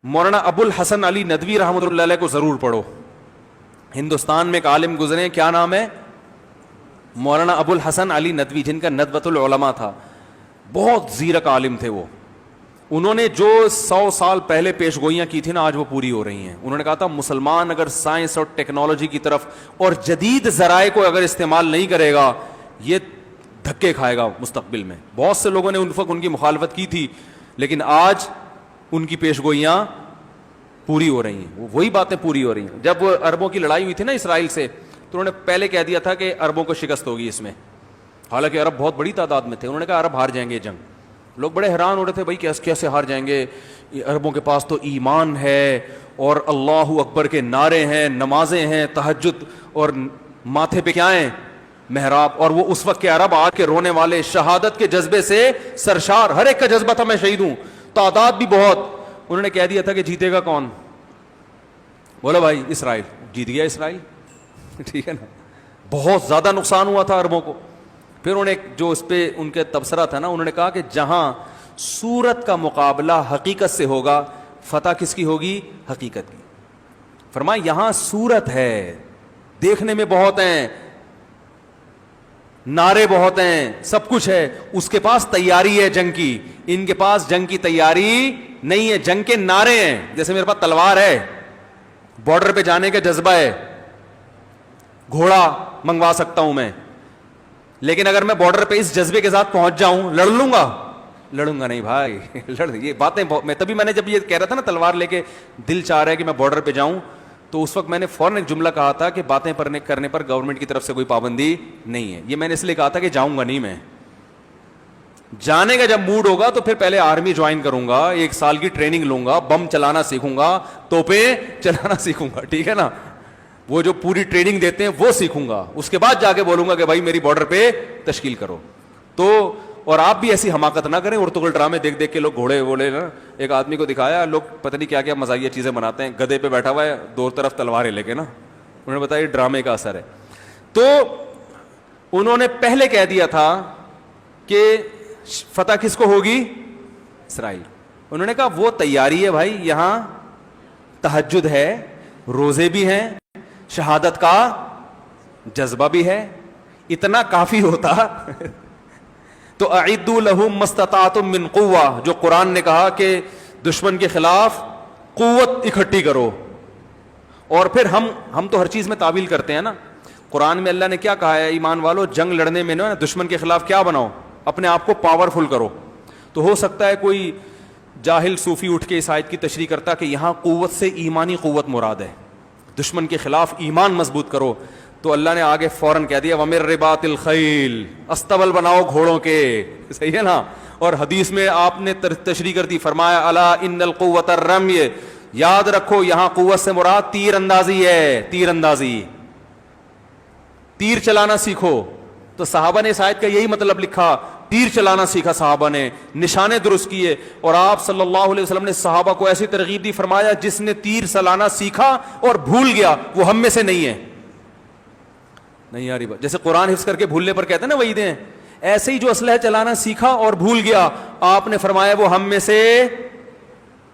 مولانا ابو الحسن علی ندوی رحمۃ اللہ علیہ کو ضرور پڑھو. ہندوستان میں ایک عالم گزرے, کیا نام ہے؟ مولانا ابو الحسن علی ندوی, جن کا ندوۃ العلماء تھا. بہت زیرک عالم تھے وہ. انہوں نے جو 100 سال پہلے پیش گوئیاں کی تھی نا, آج وہ پوری ہو رہی ہیں. انہوں نے کہا تھا مسلمان اگر سائنس اور ٹیکنالوجی کی طرف اور جدید ذرائع کو اگر استعمال نہیں کرے گا, یہ دھکے کھائے گا مستقبل میں. بہت سے لوگوں نے ان وقت ان کی مخالفت کی تھی, لیکن آج ان کی پیش گوئیاں پوری ہو رہی ہیں, وہی باتیں پوری ہو رہی ہیں. جب عربوں کی لڑائی ہوئی تھی نا اسرائیل سے, تو انہوں نے پہلے کہہ دیا تھا کہ عربوں کو شکست ہوگی اس میں, حالانکہ عرب بہت بڑی تعداد میں تھے. انہوں نے کہا عرب ہار جائیں گے جنگ. لوگ بڑے حیران ہو رہے تھے, بھائی کیسے ہار جائیں گے, عربوں کے پاس تو ایمان ہے اور اللہ اکبر کے نعرے ہیں, نمازیں ہیں, تہجد, اور ماتھے پہ کیا ہیں؟ محراب. اور وہ اس وقت کے عرب آج کے رونے والے, شہادت کے جذبے سے سرشار, ہر ایک کا جذبہ تھا میں شہید ہوں, تعداد بھی بہت. انہوں نے کہہ دیا تھا کہ جیتے گا کون؟ بولا بھائی اسرائیل. جیت گیا اسرائیل, ٹھیک ہے نا. بہت زیادہ نقصان ہوا تھا عربوں کو. پھر انہوں نے جو اس پہ ان کے تبصرہ تھا نا, انہوں نے کہا کہ جہاں صورت کا مقابلہ حقیقت سے ہوگا, فتح کس کی ہوگی؟ حقیقت کی. فرمایا یہاں صورت ہے, دیکھنے میں بہت ہیں, نعرے بہت ہیں, سب کچھ ہے, اس کے پاس تیاری ہے جنگ کی, ان کے پاس جنگ کی تیاری نہیں ہے, جنگ کے نعرے ہیں. جیسے میرے پاس تلوار ہے, بارڈر پہ جانے کا جذبہ ہے, گھوڑا منگوا سکتا ہوں میں, لیکن اگر میں بارڈر پہ اس جذبے کے ساتھ پہنچ جاؤں, لڑ لوں گا نہیں بھائی. یہ باتیں میں تبھی میں نے جب یہ کہہ رہا تھا نا تلوار لے کے دل چاہ رہا ہے کہ میں بارڈر پہ جاؤں, تو اس وقت میں نے فوراً ایک جملہ کہا تھا کہ باتیں کرنے پر گورنمنٹ کی طرف سے کوئی پابندی نہیں ہے. یہ میں نے اس لیے کہا تھا کہ جاؤں گا نہیں, میں جانے کا جب موڈ ہوگا تو پھر پہلے آرمی جوائن کروں گا, 1 سال کی ٹریننگ لوں گا, بم چلانا سیکھوں گا, توپیں چلانا سیکھوں گا, ٹھیک ہے نا, وہ جو پوری ٹریننگ دیتے ہیں وہ سیکھوں گا. اس کے بعد جا کے بولوں گا کہ بھائی میری بارڈر پہ تشکیل کرو. تو اور آپ بھی ایسی حماقت نہ کریں. ارطغرل ڈرامے دیکھ دیکھ کے لوگ گھوڑے ووڑے نا, ایک آدمی کو دکھایا, لوگ پتہ نہیں کیا کیا مزاحیہ چیزیں بناتے ہیں, گدھے پہ بیٹھا ہوا ہے, 2 طرف تلواریں لے کے نا. انہوں نے بتایا یہ ڈرامے کا اثر ہے. تو انہوں نے پہلے کہہ دیا تھا کہ فتح کس کو ہوگی؟ اسرائیل. انہوں نے کہا وہ تیاری ہے بھائی, یہاں تہجد ہے, روزے بھی ہیں, شہادت کا جذبہ بھی ہے. اتنا کافی ہوتا تو اعدوا لهم ما استطعتم من قوہ, جو قرآن نے کہا کہ دشمن کے خلاف قوت اکٹھی کرو. اور پھر ہم تو ہر چیز میں تعویل کرتے ہیں نا. قرآن میں اللہ نے کیا کہا ہے؟ ایمان والو جنگ لڑنے میں نا دشمن کے خلاف کیا بناؤ؟ اپنے آپ کو پاورفل کرو. تو ہو سکتا ہے کوئی جاہل صوفی اٹھ کے اس آیت کی تشریح کرتا کہ یہاں قوت سے ایمانی قوت مراد ہے, دشمن کے خلاف ایمان مضبوط کرو. تو اللہ نے آگے فوراً کہہ دیا وَمِن رِبَاطِ الْخَيْلِ, استبل بناؤ گھوڑوں کے, صحیح ہے نا. اور حدیث میں آپ نے تشریح کر دی, فرمایا الا ان القوۃ الرمی, یاد رکھو یہاں قوت سے مراد تیر اندازی ہے, تیر اندازی, تیر چلانا سیکھو. تو صحابہ نے اس آیت کا یہی مطلب لکھا, تیر چلانا سیکھا صحابہ نے, نشانے درست کیے. اور آپ صلی اللہ علیہ وسلم نے صحابہ کو ایسی ترغیب دی, فرمایا جس نے تیر چلانا سیکھا اور بھول گیا وہ ہم میں سے نہیں ہے. نہیں یاری بات, جیسے قرآن حفظ کر کے بھولنے پر کہتے ہیں نا وعیدیں, ایسے ہی جو اسلحہ چلانا سیکھا اور بھول گیا, آپ نے فرمایا وہ ہم میں سے,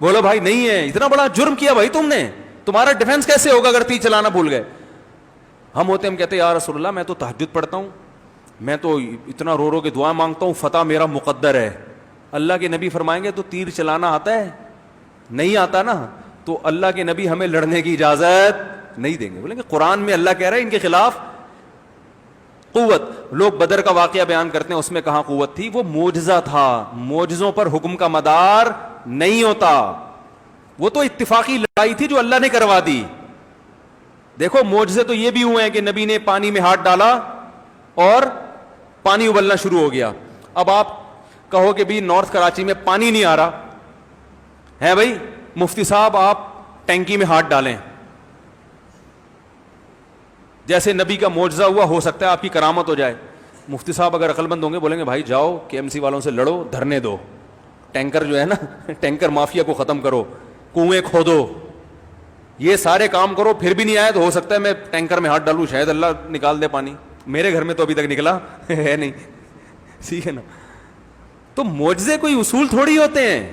بولو بھائی نہیں ہے. اتنا بڑا جرم کیا بھائی تم نے, تمہارا ڈیفنس کیسے ہوگا اگر تیر چلانا بھول گئے؟ ہم کہتے یا رسول اللہ میں تو تہجد پڑھتا ہوں, میں تو اتنا رو رو کے دعا مانگتا ہوں, فتح میرا مقدر ہے. اللہ کے نبی فرمائیں گے تو تیر چلانا آتا ہے؟ نہیں آتا نا. تو اللہ کے نبی ہمیں لڑنے کی اجازت نہیں دیں گے. بولیں گے قرآن میں اللہ کہہ رہا ہے ان کے خلاف قوت. لوگ بدر کا واقعہ بیان کرتے ہیں, اس میں کہاں قوت تھی؟ وہ معجزہ تھا, معجزوں پر حکم کا مدار نہیں ہوتا. وہ تو اتفاقی لڑائی تھی جو اللہ نے کروا دی. دیکھو معجزے تو یہ بھی ہوئے ہیں کہ نبی نے پانی میں ہاتھ ڈالا اور پانی ابلنا شروع ہو گیا. اب آپ کہو کہ بھی نارتھ کراچی میں پانی نہیں آ رہا ہے, بھائی مفتی صاحب آپ ٹینکی میں ہاتھ ڈالیں, جیسے نبی کا معجزہ ہوا, ہو سکتا ہے آپ کی کرامت ہو جائے. مفتی صاحب اگر عقل مند ہوں گے بولیں گے بھائی جاؤ KMC والوں سے لڑو, دھرنے دو, ٹینکر جو ہے نا ٹینکر مافیا کو ختم کرو, کنویں کھودو, یہ سارے کام کرو, پھر بھی نہیں آئے تو ہو سکتا ہے میں ٹینکر میں ہاتھ ڈالوں, شاید اللہ نکال دے پانی. میرے گھر میں تو ابھی تک نکلا ہے نہیں, ٹھیک ہے نا. تو معجزے کوئی اصول تھوڑی ہوتے ہیں.